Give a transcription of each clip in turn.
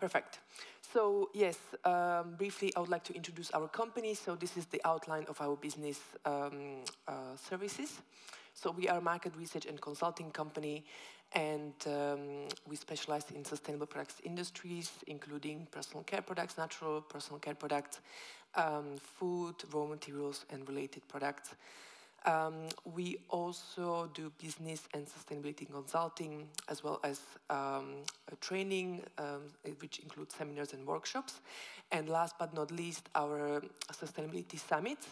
Perfect. So yes, briefly, I would like to introduce our company. So this is the outline of our business services. So we are a market research and consulting company, and we specialize in sustainable products industries, including personal care products, natural personal care products, food, raw materials, and related products. We also do business and sustainability consulting, as well as training, which includes seminars and workshops. And last but not least, our sustainability summits,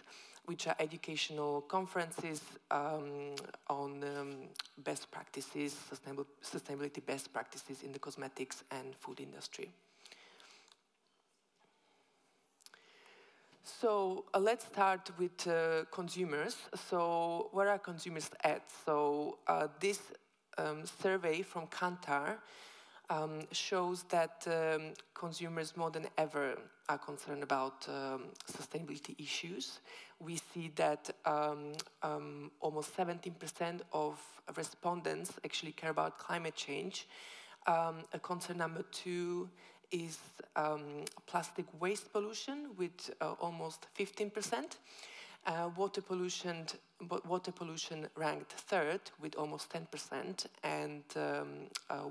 which are educational conferences on best practices, sustainability best practices in the cosmetics and food industry. So let's start with consumers. So where are consumers at? So this survey from Kantar shows that consumers more than ever are concerned about sustainability issues. We see that almost 17% of respondents actually care about climate change. Concern number 2 is plastic waste pollution with almost 15%. Water pollution ranked 3rd with almost 10%, and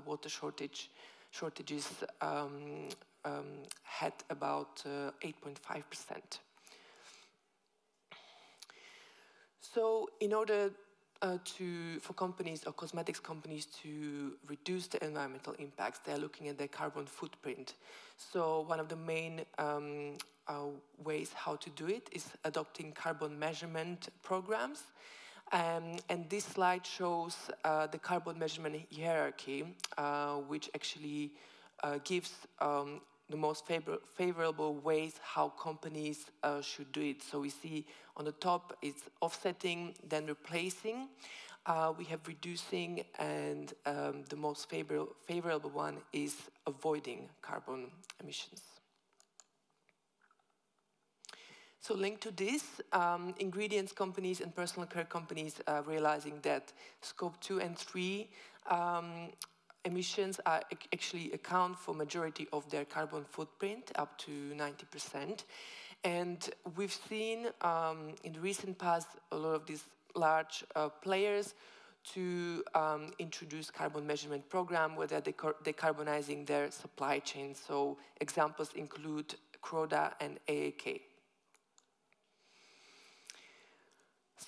water shortages had about 8.5%. So in order for companies or cosmetics companies to reduce the environmental impacts, they're looking at their carbon footprint. So one of the main ways how to do it is adopting carbon measurement programs. And this slide shows the carbon measurement hierarchy, which actually gives the most favorable ways how companies should do it. So we see on the top it's offsetting, then replacing. We have reducing, and the most favorable one is avoiding carbon emissions. So linked to this, ingredients companies and personal care companies are realizing that scope 2 and 3 emissions actually account for majority of their carbon footprint, up to 90%. And we've seen in the recent past a lot of these large players to introduce carbon measurement program where they're decarbonizing their supply chain. So examples include Croda and AAK.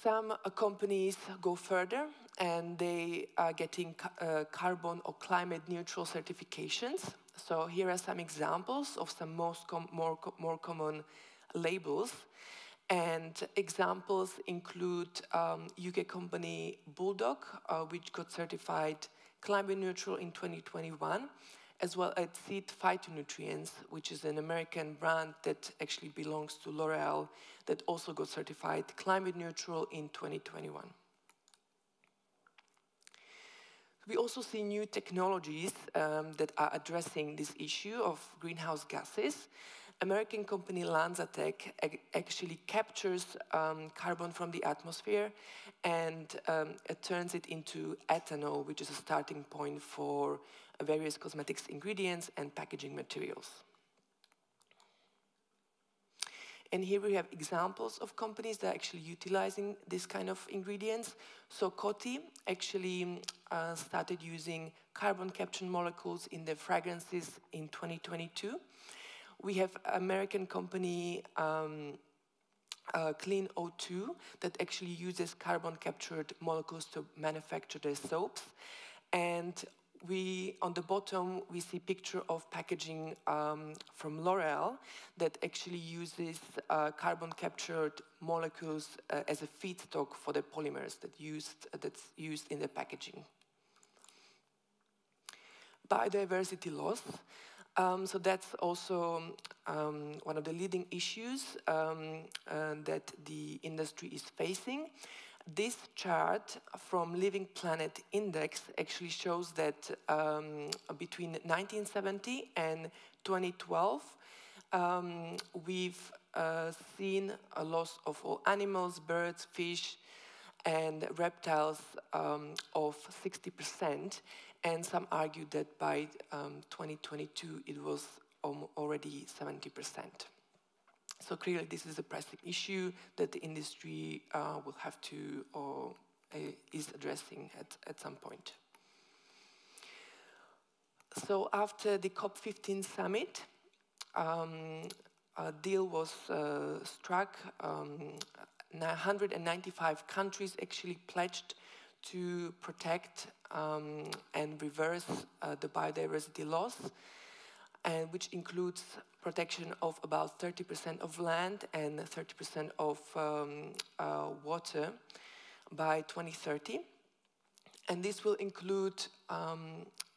Some companies go further, and they are getting carbon or climate neutral certifications. So here are some examples of some more common labels. And examples include UK company Bulldog, which got certified climate neutral in 2021, as well as Seed Phytonutrients, which is an American brand that actually belongs to L'Oreal, that also got certified climate neutral in 2021. We also see new technologies that are addressing this issue of greenhouse gases. American company LanzaTech actually captures carbon from the atmosphere, and it turns it into ethanol, which is a starting point for various cosmetics ingredients and packaging materials. And here we have examples of companies that are actually utilizing this kind of ingredients. So Coty actually started using carbon capture molecules in their fragrances in 2022. We have American company Clean O2 that actually uses carbon captured molecules to manufacture their soaps. And on the bottom, we see picture of packaging from L'Oreal that actually uses carbon captured molecules as a feedstock for the polymers that's used in the packaging. Biodiversity loss. So that's also one of the leading issues that the industry is facing. This chart from Living Planet Index actually shows that between 1970 and 2012, we've seen a loss of all animals, birds, fish, and reptiles of 60%. And some argue that by 2022, it was already 70%. So clearly this is a pressing issue that the industry will have to, or is addressing at some point. So after the COP15 summit, a deal was struck. 195 countries actually pledged to protect and reverse the biodiversity loss, and which includes protection of about 30% of land and 30% of water by 2030. And this will include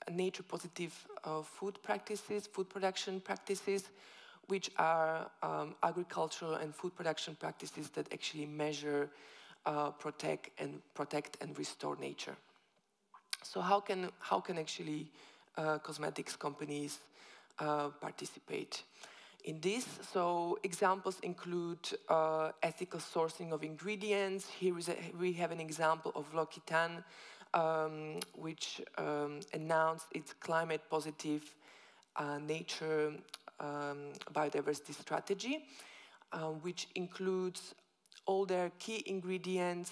nature-positive food practices, food production practices, which are agricultural and food production practices that actually measure, protect and restore nature. So how can actually cosmetics companies participate in this? So examples include ethical sourcing of ingredients. Here we have an example of L'Occitane, which announced its climate positive nature biodiversity strategy, which includes all their key ingredients,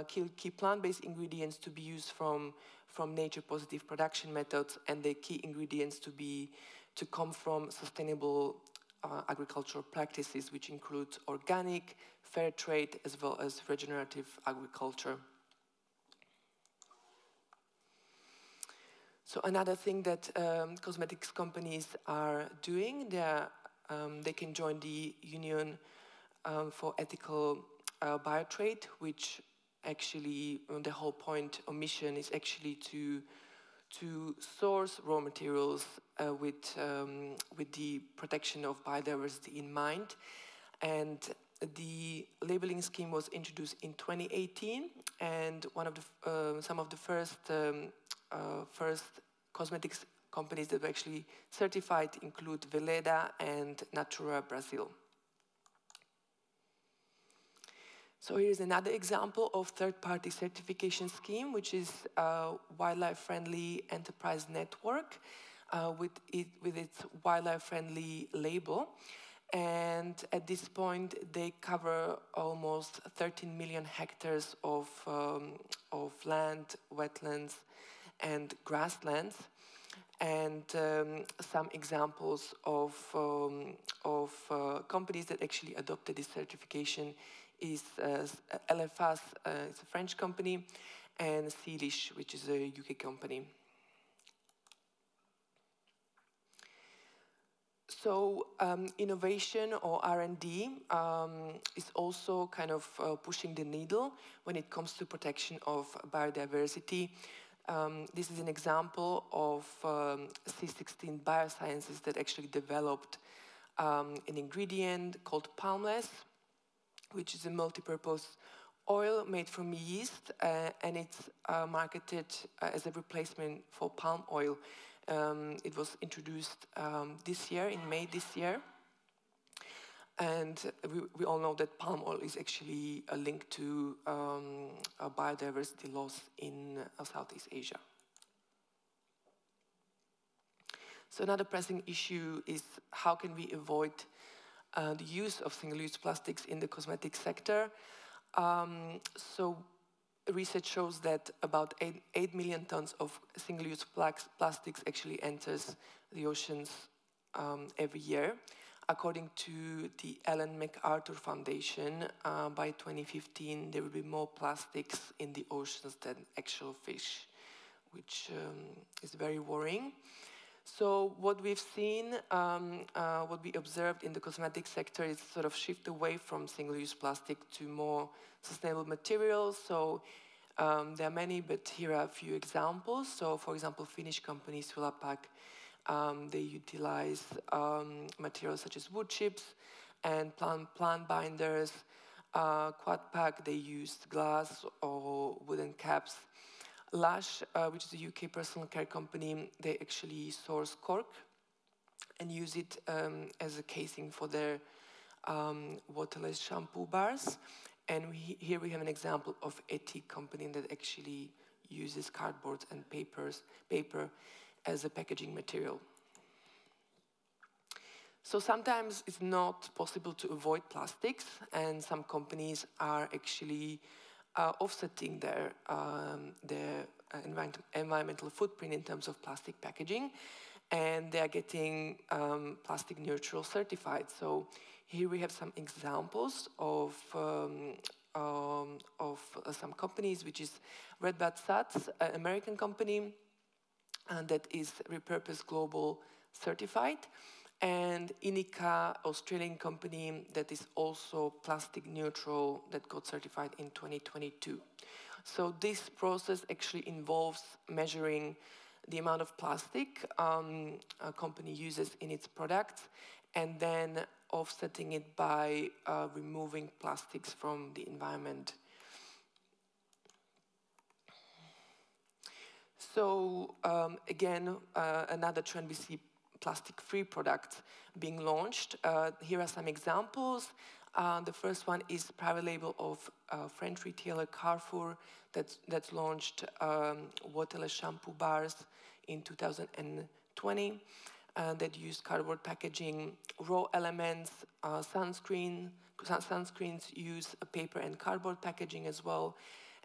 key plant-based ingredients to be used from nature-positive production methods, and the key ingredients to come from sustainable agricultural practices, which include organic, fair trade, as well as regenerative agriculture. So another thing that cosmetics companies are doing, they can join the Union for Ethical Biotrade, which actually the whole point or mission is actually to source raw materials with the protection of biodiversity in mind. And the labeling scheme was introduced in 2018, and some of the first cosmetics companies that were actually certified include Veleda and Natura Brazil. So here's another example of third-party certification scheme, which is Wildlife-Friendly Enterprise Network with its wildlife-friendly label. And at this point, they cover almost 13 million hectares of land, wetlands, and grasslands. And some examples of companies that actually adopted this certification is LFAS, it's a French company, and Sealish, which is a UK company. So innovation or R&D is also kind of pushing the needle when it comes to protection of biodiversity. This is an example of C16 Biosciences that actually developed an ingredient called palmless, which is a multi-purpose oil made from yeast, and it's marketed as a replacement for palm oil. It was introduced this year, in May this year. And we all know that palm oil is actually a link to a biodiversity loss in Southeast Asia. So another pressing issue is how can we avoid the use of single-use plastics in the cosmetic sector. So research shows that about 8 million tons of single-use plastics actually enters the oceans every year. According to the Ellen MacArthur Foundation, by 2015, there will be more plastics in the oceans than actual fish, which is very worrying. So what we've seen, what we observed in the cosmetic sector is sort of shift away from single-use plastic to more sustainable materials. So there are many, but here are a few examples. So for example, Finnish company Sulapak, they utilize materials such as wood chips and plant binders. Quadpack, they used glass or wooden caps. Lush, which is a UK personal care company, they actually source cork and use it as a casing for their waterless shampoo bars. And here we have an example of a tea company that actually uses cardboard and paper as a packaging material. So sometimes it's not possible to avoid plastics, and some companies are actually offsetting their environmental footprint in terms of plastic packaging, and they are getting plastic neutral certified. So here we have some examples of some companies, which is Redbud Sats, an American company that is Repurpose Global certified, and Inica, Australian company that is also plastic neutral, that got certified in 2022. So this process actually involves measuring the amount of plastic a company uses in its products, and then offsetting it by removing plastics from the environment. So again, another trend we see, plastic-free products being launched. Here are some examples. The first one is private label of French retailer Carrefour that's launched waterless shampoo bars in 2020 that use cardboard packaging. Raw elements, sunscreens use paper and cardboard packaging as well.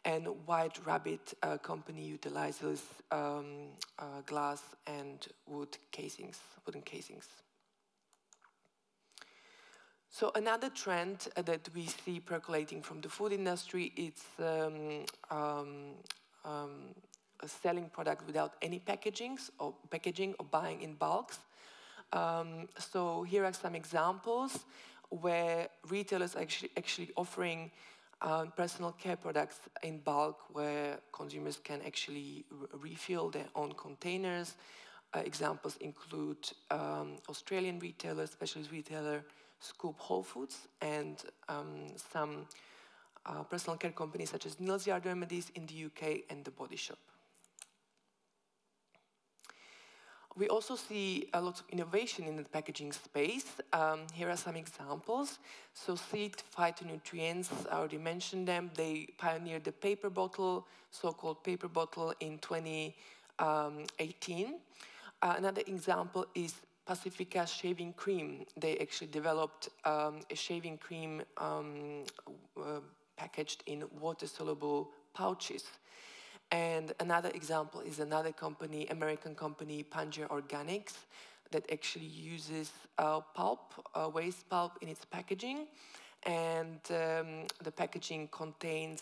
And White Rabbit company utilizes glass and wooden casings. So another trend that we see percolating from the food industry is selling product without any packaging or buying in bulks. So here are some examples where retailers actually offering personal care products in bulk, where consumers can actually refill their own containers. Examples include Australian retailer, specialist retailer Scoop Whole Foods, and some personal care companies such as Nils Yard Remedies in the UK and The Body Shop. We also see a lot of innovation in the packaging space. Here are some examples. So Seed Phytonutrients, I already mentioned them. They pioneered the paper bottle, so-called paper bottle, in 2018. Another example is Pacifica shaving cream. They actually developed a shaving cream packaged in water-soluble pouches. And another example is another company, American company, Pangea Organics, that actually uses pulp, waste pulp in its packaging. And the packaging contains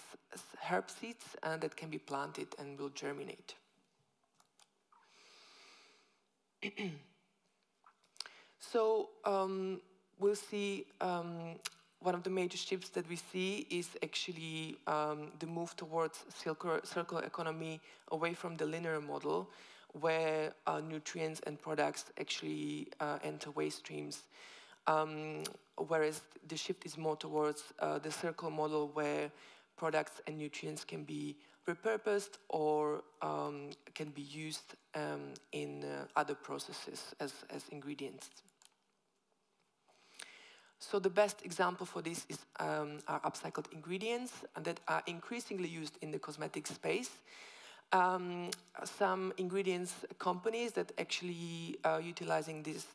herb seeds that can be planted and will germinate. So we'll see one of the major shifts that we see is actually the move towards circular economy, away from the linear model, where nutrients and products actually enter waste streams, whereas the shift is more towards the circular model, where products and nutrients can be repurposed or can be used in other processes as ingredients. So the best example for this is are upcycled ingredients that are increasingly used in the cosmetic space. Some ingredients companies that actually are utilizing this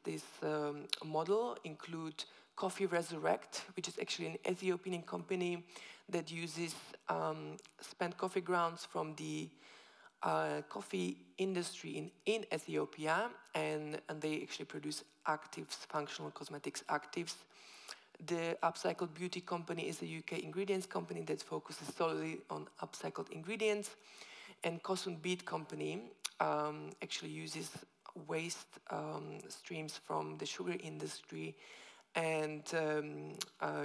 model include Coffee Resurrect, which is actually an Ethiopian company that uses spent coffee grounds from the coffee industry in Ethiopia, and they actually produce actives, functional cosmetics actives. The Upcycled Beauty company is a UK ingredients company that focuses solely on upcycled ingredients. And Cosm Beet company actually uses waste streams from the sugar industry and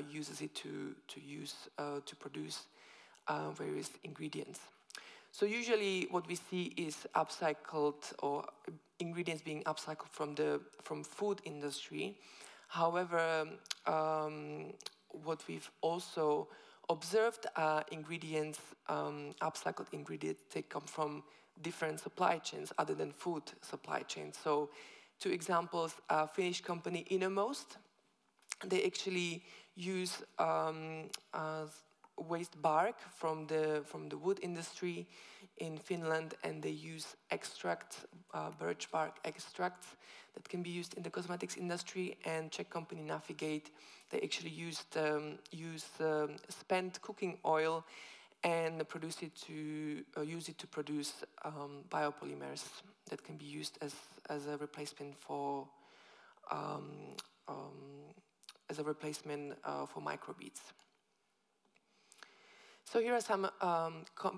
uses it to produce various ingredients. So usually what we see is upcycled, or ingredients being upcycled from food industry. However, what we've also observed are ingredients, upcycled ingredients, they come from different supply chains other than food supply chains. So 2 examples are Finnish company Innomost. They actually use waste bark from the wood industry in Finland, and they use extract, birch bark extracts that can be used in the cosmetics industry. And Czech company Navigate, they actually use spent cooking oil and use it to produce biopolymers that can be used as a replacement for microbeads. So here are some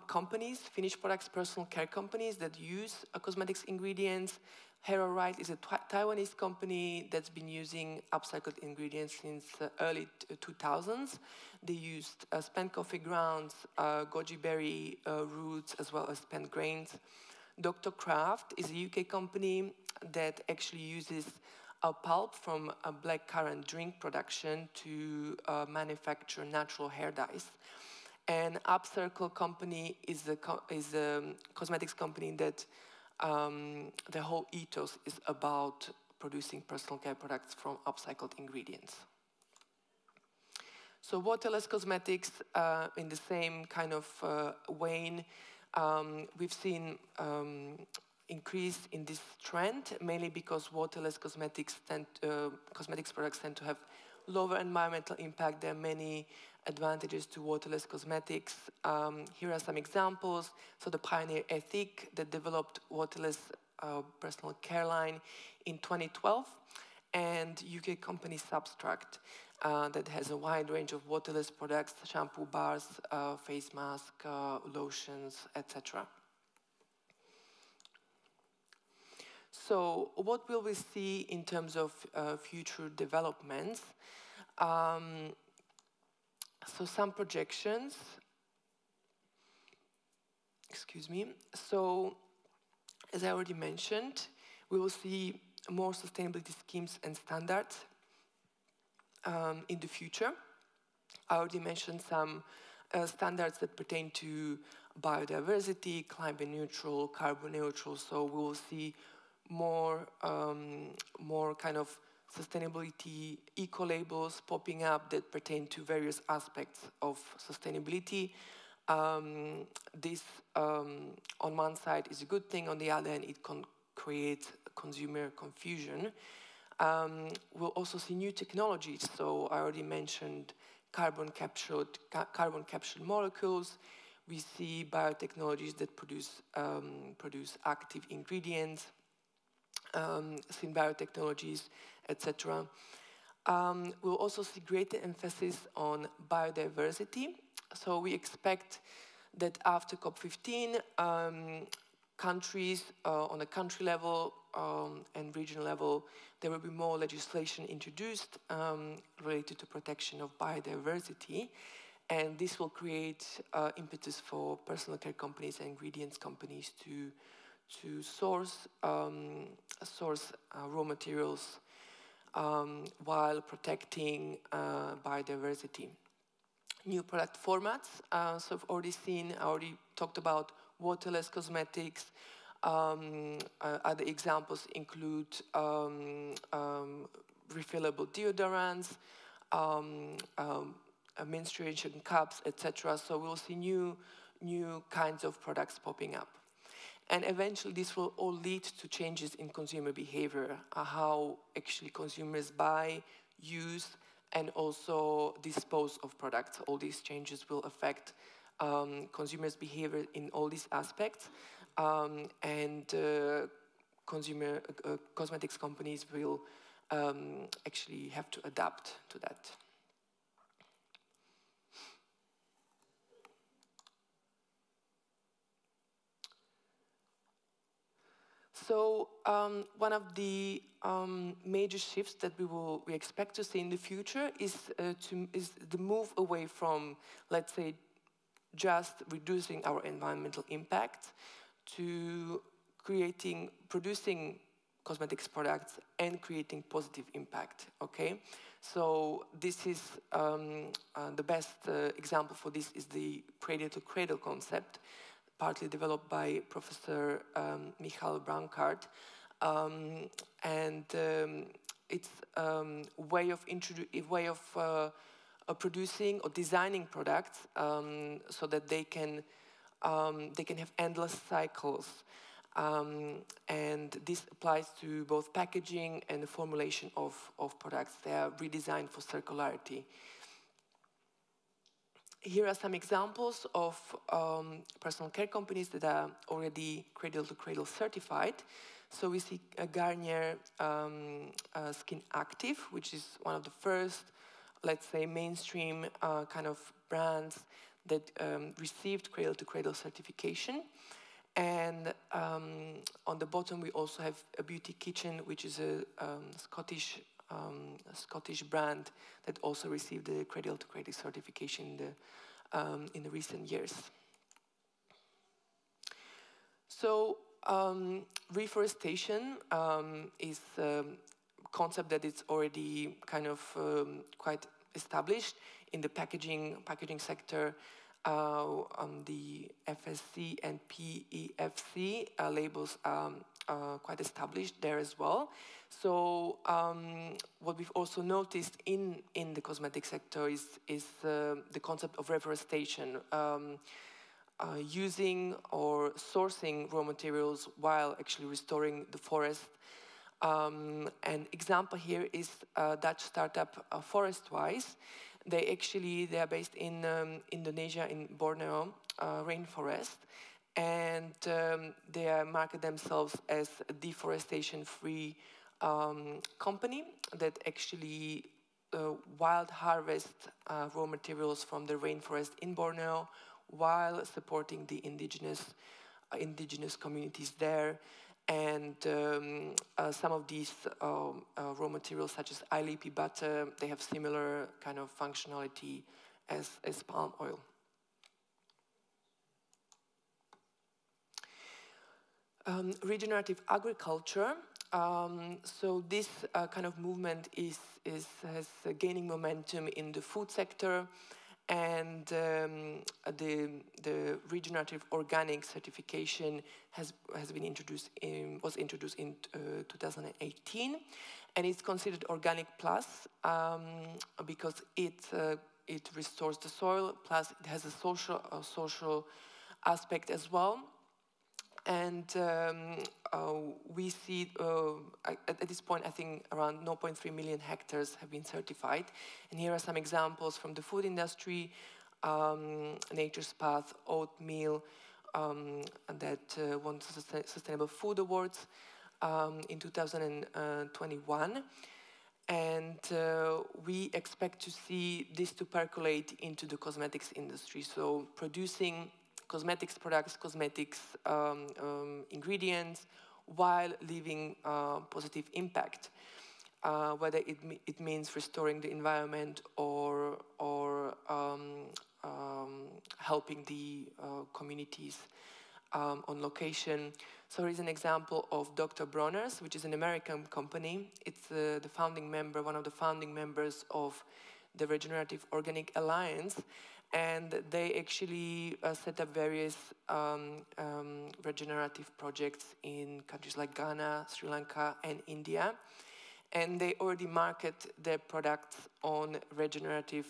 companies, finished products, personal care companies that use cosmetics ingredients. Hero Right is a Taiwanese company that's been using upcycled ingredients since early 2000s. They used spent coffee grounds, goji berry roots, as well as spent grains. Dr. Kraft is a UK company that actually uses a pulp from a blackcurrant drink production to manufacture natural hair dyes. And Upcircle company is a cosmetics company that the whole ethos is about producing personal care products from upcycled ingredients. So Waterless Cosmetics, in the same kind of vein, we've seen increase in this trend, mainly because waterless cosmetics products tend to have lower environmental impact. There are many advantages to waterless cosmetics. Here are some examples. So the pioneer Ethic that developed waterless personal care line in 2012, and UK company Substract that has a wide range of waterless products, shampoo bars, face mask, lotions, etc. So what will we see in terms of future developments? So some projections. Excuse me. So as I already mentioned, we will see more sustainability schemes and standards in the future. I already mentioned some standards that pertain to biodiversity, climate neutral, carbon neutral. So we will see more kind of sustainability eco-labels popping up that pertain to various aspects of sustainability. This, on one side, is a good thing. On the other hand, it can create consumer confusion. We'll also see new technologies. So I already mentioned carbon captured molecules. We see biotechnologies that produce active ingredients, synbiotechnologies, etc. We'll also see greater emphasis on biodiversity. So we expect that after COP15, countries on a country level and regional level, there will be more legislation introduced related to protection of biodiversity. And this will create impetus for personal care companies and ingredients companies to source raw materials while protecting biodiversity. New product formats. So I've already talked about waterless cosmetics. Other examples include refillable deodorants, menstruation cups, etc. So we'll see new kinds of products popping up. And eventually this will all lead to changes in consumer behavior, how actually consumers buy, use, and also dispose of products. All these changes will affect consumers' behavior in all these aspects. And cosmetics companies will actually have to adapt to that. So one of the major shifts that we expect to see in the future is the move away from, let's say, just reducing our environmental impact to producing cosmetics products and creating positive impact. Okay, so this is the best example for this is the cradle-to-cradle concept, partly developed by Professor Michal Brancard, and it's a way of producing or designing products so that they can have endless cycles. And this applies to both packaging and the formulation of products. They are redesigned for circularity. Here are some examples of personal care companies that are already cradle-to-cradle certified. So we see Garnier Skin Active, which is one of the first, let's say, mainstream kind of brands that received cradle-to-cradle certification. And on the bottom, we also have a Beauty Kitchen, which is a Scottish brand that also received the cradle-to-cradle certification in the recent years. So reforestation is a concept that is already kind of quite established in the packaging sector. The FSC and PEFC labels are quite established there as well. So what we've also noticed in the cosmetic sector is the concept of reforestation, using or sourcing raw materials while actually restoring the forest. An example here is Dutch startup Forestwise. They are based in Indonesia, in Borneo rainforest, and they market themselves as a deforestation-free company that actually wild harvest raw materials from the rainforest in Borneo while supporting the indigenous communities there. And some of these raw materials, such as ILP butter, they have similar kind of functionality as palm oil. Regenerative agriculture. So this kind of movement has gaining momentum in the food sector, and the regenerative organic certification was introduced in 2018, and it's considered organic plus because it restores the soil, plus it has a social aspect as well. And we see, at this point, I think around 0.3 million hectares have been certified. And here are some examples from the food industry, Nature's Path, Oatmeal, that won Sustainable Food Awards in 2021. And we expect to see this to percolate into the cosmetics industry. So producing cosmetics products, cosmetics ingredients, while leaving positive impact, whether it means restoring the environment or helping the communities on location. So there is an example of Dr. Bronner's, which is an American company. It's the founding member, one of the founding members of the Regenerative Organic Alliance. And they actually set up various regenerative projects in countries like Ghana, Sri Lanka, and India. And they already market their products on regenerative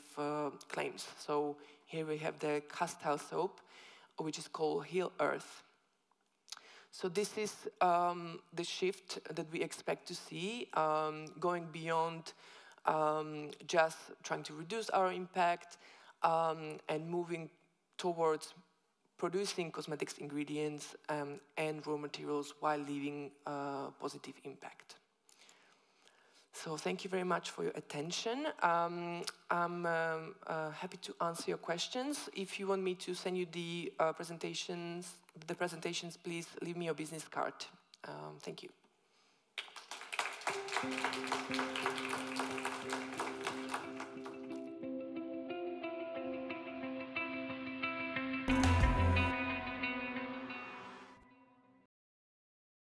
claims. So here we have the castile soap, which is called Heal Earth. So this is the shift that we expect to see, going beyond just trying to reduce our impact, and moving towards producing cosmetics ingredients and raw materials while leaving positive impact. So thank you very much for your attention. I'm happy to answer your questions. If you want me to send you the presentations, please leave me your business card. Thank you.